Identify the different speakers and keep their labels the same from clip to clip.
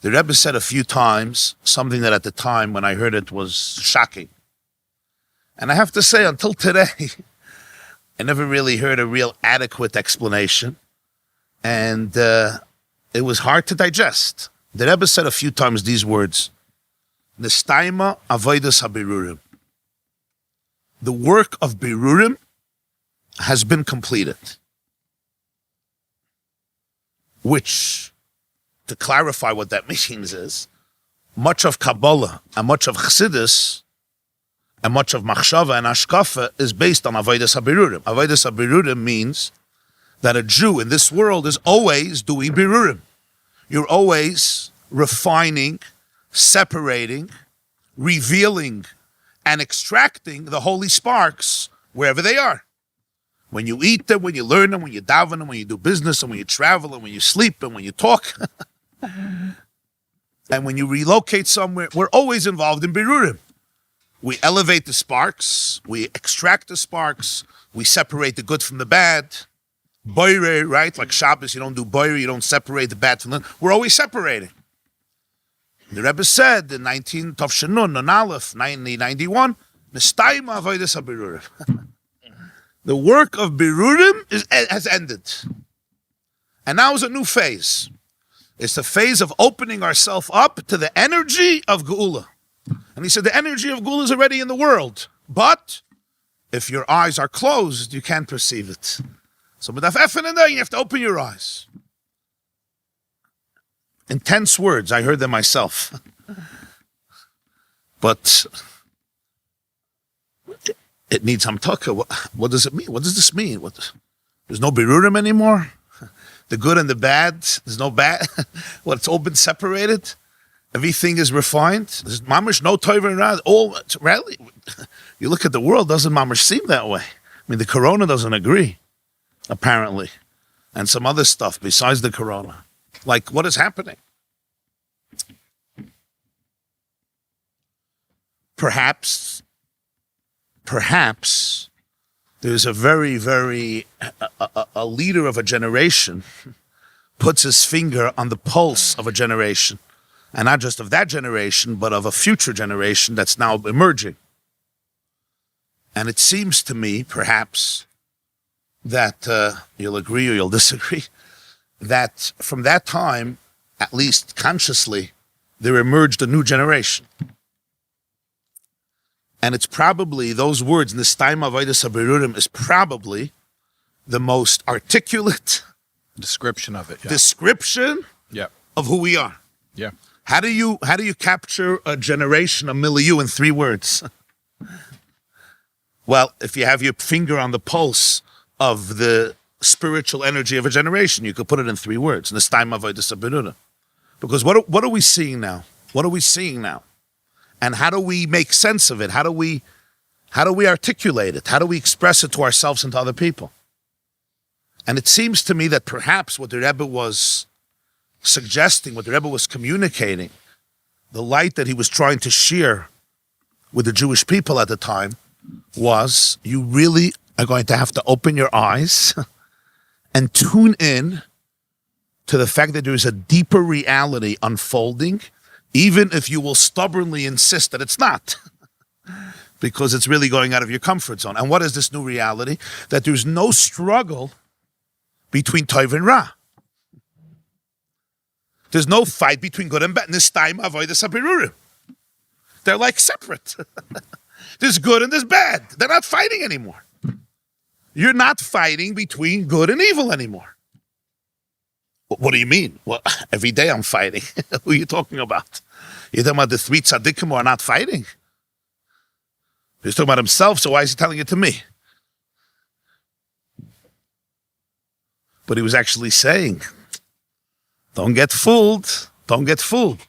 Speaker 1: The Rebbe said a few times something that at the time when I heard it was shocking. And I have to say, until today, I never really heard a real adequate explanation. And it was hard to digest. The Rebbe said a few times these words, Nestaima Avodas HaBirurim. The work of Birurim has been completed. Which, to clarify what that means is, much of Kabbalah and much of Chassidus and much of Machshava and Ashkafa is based on Avodas HaBirurim. Avodas HaBirurim means that a Jew in this world is always doing Birurim. You're always refining, separating, revealing, and extracting the holy sparks wherever they are. When you eat them, when you learn them, when you daven them, when you do business, and when you travel, and when you sleep, and when you talk, and when you relocate somewhere, we're always involved in Birurim. We elevate the sparks, we extract the sparks, we separate the good from the bad. Boire, right? Like Shabbos, you don't do boire, you don't separate the bad from the... We're always separating. The Rebbe said in 19 Tovshenun, non Aleph, 1991, Nestaima Avodas HaBirurim. The work of Birurim has ended. And now is a new phase. It's the phase of opening ourselves up to the energy of Geula. And he said the energy of Geula is already in the world. But if your eyes are closed, you can't perceive it. So with Efen in there, you have to open your eyes. Intense words, I heard them myself. But it needs hamtaka. What does it mean? What does this mean? There's no birurim anymore? The good and the bad, there's no bad? It's all been separated? Everything is refined? There's mamash, no toiv and rad, all, really? You look at the world, doesn't mamash seem that way? I mean, the corona doesn't agree, apparently. And some other stuff besides the corona. Like, what is happening? Perhaps there's a very, very, a leader of a generation puts his finger on the pulse of a generation. And not just of that generation, but of a future generation that's now emerging. And it seems to me, perhaps, that you'll agree or you'll disagree, that from that time, at least consciously, there emerged a new generation. And it's probably, those words, Nestaima Avodas HaBirurim, is probably the most articulate
Speaker 2: description of it. Yeah.
Speaker 1: Description of who we are.
Speaker 2: Yeah.
Speaker 1: How do you capture a generation, a milieu, in 3 words? Well, if you have your finger on the pulse of the spiritual energy of a generation, you could put it in 3 words. Nestaima Avodas HaBirurim. Because what are we seeing now? What are we seeing now? And how do we make sense of it? How do we articulate it? How do we express it to ourselves and to other people? And it seems to me that perhaps what the Rebbe was suggesting, what the Rebbe was communicating, the light that he was trying to share with the Jewish people at the time, was you really are going to have to open your eyes and tune in to the fact that there is a deeper reality unfolding, even if you will stubbornly insist that it's not, because it's really going out of your comfort zone. And what is this new reality? That there's no struggle between Tov and Ra. There's no fight between good and bad. Nestaima Avodas HaBirurim. They're like separate. There's good and there's bad. They're not fighting anymore. You're not fighting between good and evil anymore. What do you mean? Well, every day I'm fighting. Who are you talking about? You're talking about the 3 tzaddikim who are not fighting? He's talking about himself, so why is he telling it to me? But he was actually saying, don't get fooled. Don't get fooled.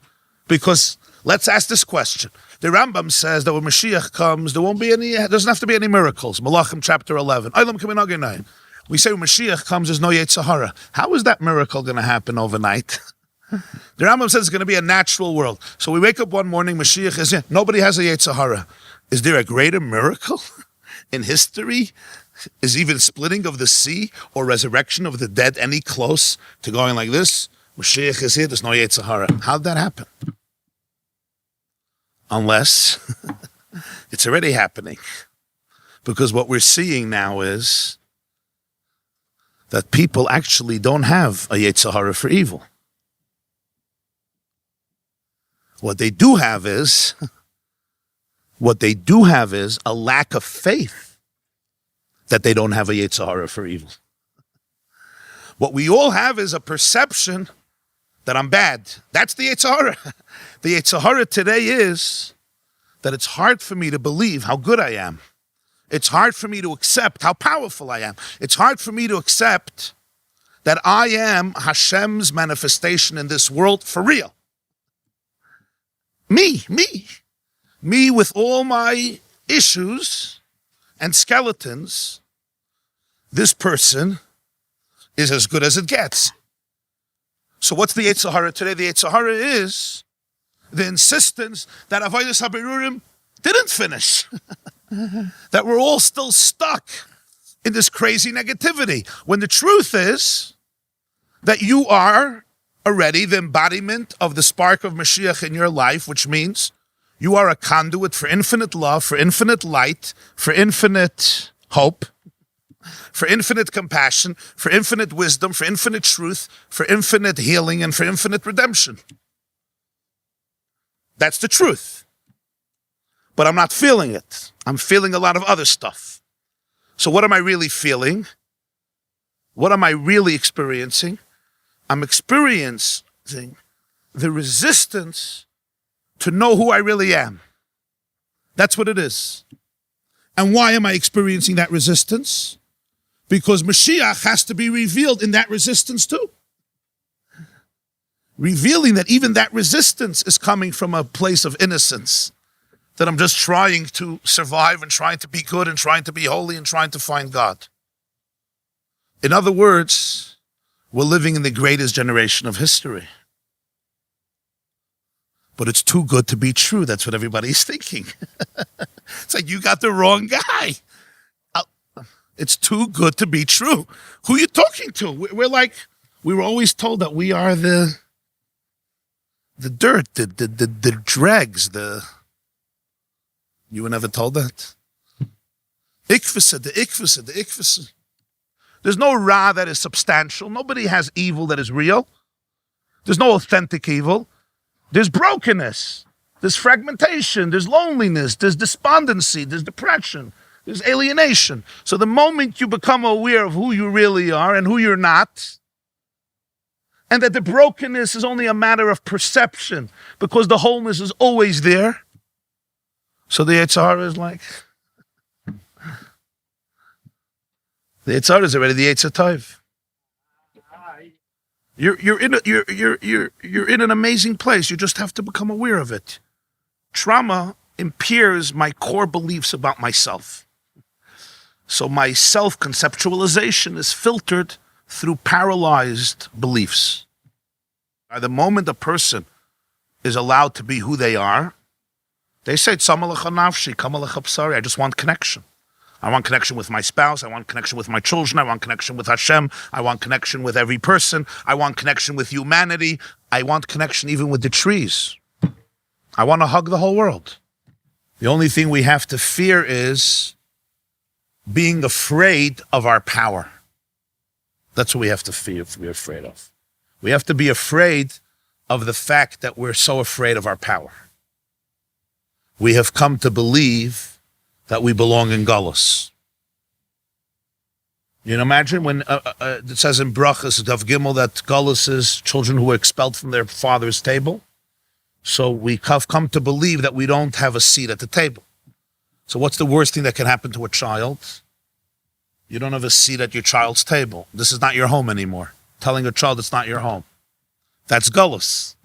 Speaker 1: Because let's ask this question. The Rambam says that when Mashiach comes, there doesn't have to be any miracles. Menachem chapter 11. We say when Mashiach comes, there's no Yetzer Hara. How is that miracle going to happen overnight? The Rambam says it's going to be a natural world. So we wake up one morning, Mashiach is here. Nobody has a Yetzer Hara. Is there a greater miracle in history? Is even splitting of the sea or resurrection of the dead any close to going like this? Mashiach is here, there's no Yetzer Hara. How did that happen? Unless it's already happening. Because what we're seeing now is that people actually don't have a Yetzer Hara for evil. What they do have is a lack of faith that they don't have a Yetzer Hara for evil. What we all have is a perception that I'm bad. That's the Yetzer Hara. The Yetzer Hara today is that it's hard for me to believe how good I am. It's hard for me to accept how powerful I am. It's hard for me to accept that I am Hashem's manifestation in this world for real. Me with all my issues and skeletons, this person is as good as it gets. So what's the Yetzer Hara today? The Yetzer Hara is the insistence that Avodas HaBirurim didn't finish. That we're all still stuck in this crazy negativity. When the truth is that you are already the embodiment of the spark of Mashiach in your life, which means you are a conduit for infinite love, for infinite light, for infinite hope, for infinite compassion, for infinite wisdom, for infinite truth, for infinite healing, and for infinite redemption. That's the truth. But I'm not feeling it. I'm feeling a lot of other stuff. So what am I really feeling? What am I really experiencing? I'm experiencing the resistance to know who I really am. That's what it is. And why am I experiencing that resistance? Because Mashiach has to be revealed in that resistance too. Revealing that even that resistance is coming from a place of innocence. That I'm just trying to survive and trying to be good and trying to be holy and trying to find God. In other words, we're living in the greatest generation of history. But it's too good to be true. That's what everybody's thinking. It's like, you got the wrong guy. It's too good to be true. Who are you talking to? We were always told that we are the dirt, the dregs, you were never told that? The ikvasa. There's no ra that is substantial. Nobody has evil that is real. There's no authentic evil. There's brokenness. There's fragmentation. There's loneliness. There's despondency. There's depression. There's alienation. So the moment you become aware of who you really are and who you're not, and that the brokenness is only a matter of perception because the wholeness is always there, so the Yetzer Hara is like, the Yetzer Hara is already the Yetzer Taub. You're in an amazing place. You just have to become aware of it. Trauma impairs my core beliefs about myself. So my self-conceptualization is filtered through paralyzed beliefs. At the moment a person is allowed to be who they are, they say, I just want connection. I want connection with my spouse. I want connection with my children. I want connection with Hashem. I want connection with every person. I want connection with humanity. I want connection even with the trees. I want to hug the whole world. The only thing we have to fear is being afraid of our power. That's what we have to be afraid of. We have to be afraid of the fact that we're so afraid of our power. We have come to believe that we belong in Golus. You know, imagine when it says in Brachas, Dav Gimel, that Golus is children who were expelled from their father's table. So we have come to believe that we don't have a seat at the table. So what's the worst thing that can happen to a child? You don't have a seat at your child's table. This is not your home anymore. Telling a child it's not your home. That's Golus.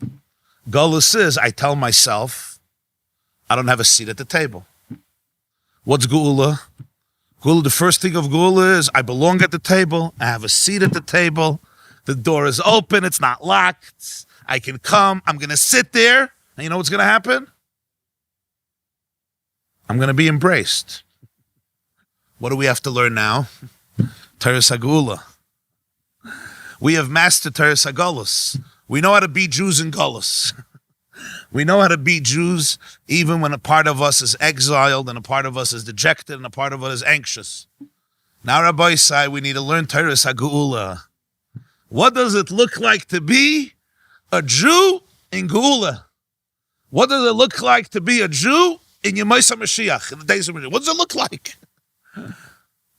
Speaker 1: Golus is, I tell myself, I don't have a seat at the table. What's Geula? Geula, the first thing of Geula is, I belong at the table, I have a seat at the table, the door is open, it's not locked, I can come, I'm going to sit there, and you know what's going to happen? I'm going to be embraced. What do we have to learn now? Teres HaGeula. We have mastered Teres HaGolus. We know how to be Jews in Golus. We know how to be Jews even when a part of us is exiled and a part of us is dejected and a part of us is anxious. Now, Rabbi said we need to learn Teres HaGeula. What does it look like to be a Jew in Geula? What does it look like to be a Jew in Yemais HaMashiach, in the days of Mashiach? What does it look like?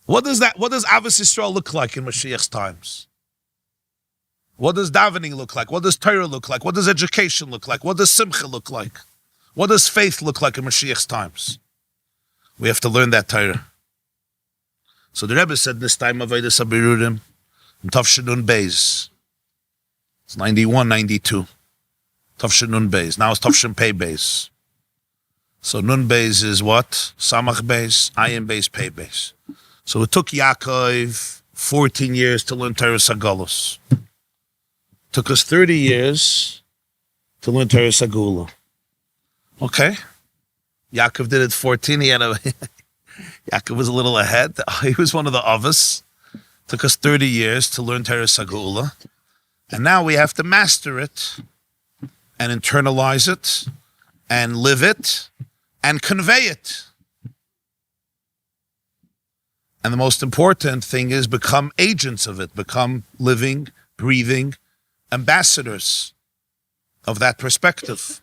Speaker 1: What does Avos Yisrael look like in Mashiach's times? What does davening look like? What does Torah look like? What does education look like? What does Simcha look like? What does faith look like in Mashiach's times? We have to learn that Torah. So the Rebbe said this time of Avodas HaBirurim in Tavshin Nun Beis. It's 91, 92. Tavshin Nun Beis. Now it's Tavshin Pei Beis. So Nun Beis is what? Samach Beis, Ayin Beis, Pei Beis. So it took Yaakov 14 years to learn Teres HaGolus. Took us 30 years to learn Teres HaGeula. Okay. Yaakov did it 14. Yaakov was a little ahead. He was one of the Avos. Took us 30 years to learn Teres HaGeula. And now we have to master it and internalize it and live it and convey it. And the most important thing is become agents of it, become living, breathing ambassadors of that perspective.